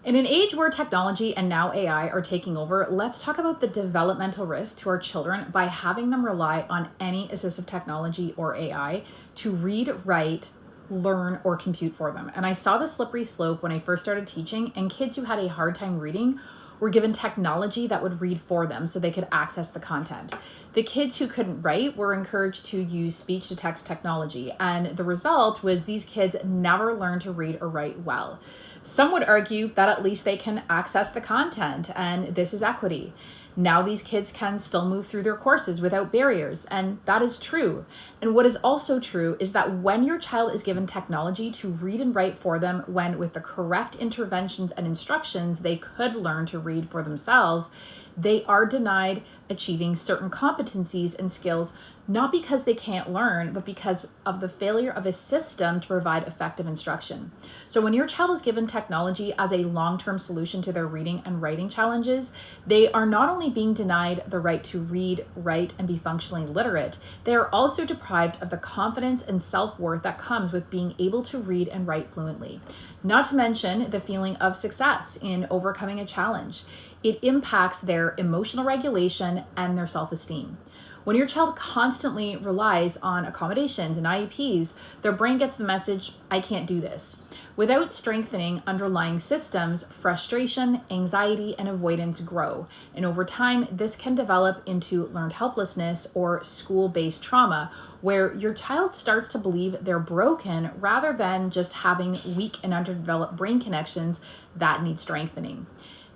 In an age where technology and now AI are taking over, let's talk about the developmental risk to our children by having them rely on any assistive technology or AI to read, write, learn, or compute for them. And I saw the slippery slope when I first started teaching, and kids who had a hard time reading were given technology that would read for them so they could access the content. The kids who couldn't write were encouraged to use speech to text technology, and the result was these kids never learned to read or write well. Some would argue that at least they can access the content, and this is equity. Now these kids can still move through their courses without barriers, and that is true. And what is also true is that when your child is given technology to read and write for them, when with the correct interventions and instructions, they could learn to read for themselves, they are denied achieving certain competencies and skills, not because they can't learn, but because of the failure of a system to provide effective instruction. So when your child is given technology as a long-term solution to their reading and writing challenges, they are not only being denied the right to read, write, and be functionally literate, they are also deprived of the confidence and self-worth that comes with being able to read and write fluently. Not to mention the feeling of success in overcoming a challenge. It impacts their emotional regulation and their self-esteem. When your child constantly relies on accommodations and IEPs, their brain gets the message, I can't do this. Without strengthening underlying systems, frustration, anxiety, and avoidance grow. And over time, this can develop into learned helplessness or school-based trauma, where your child starts to believe they're broken rather than just having weak and underdeveloped brain connections that need strengthening.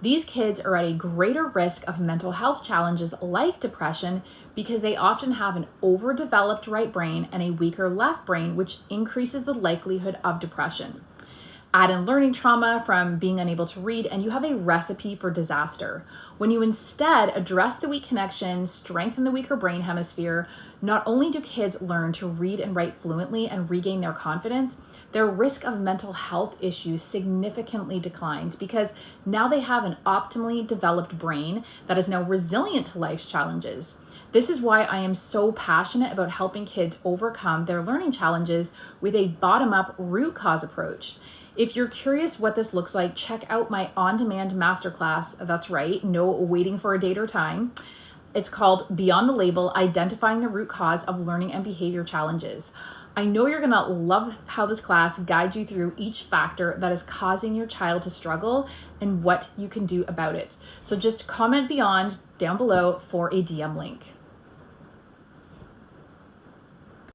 These kids are at a greater risk of mental health challenges like depression because they often have an overdeveloped right brain and a weaker left brain, which increases the likelihood of depression. Add in learning trauma from being unable to read, and you have a recipe for disaster. When you instead address the weak connections, strengthen the weaker brain hemisphere, not only do kids learn to read and write fluently and regain their confidence, their risk of mental health issues significantly declines because now they have an optimally developed brain that is now resilient to life's challenges. This is why I am so passionate about helping kids overcome their learning challenges with a bottom-up root cause approach. If you're curious what this looks like, check out my on-demand masterclass. That's right, no waiting for a date or time. It's called Beyond the Label, Identifying the Root Cause of Learning and Behavior Challenges. I know you're gonna love how this class guides you through each factor that is causing your child to struggle and what you can do about it. So just comment Beyond down below for a DM link.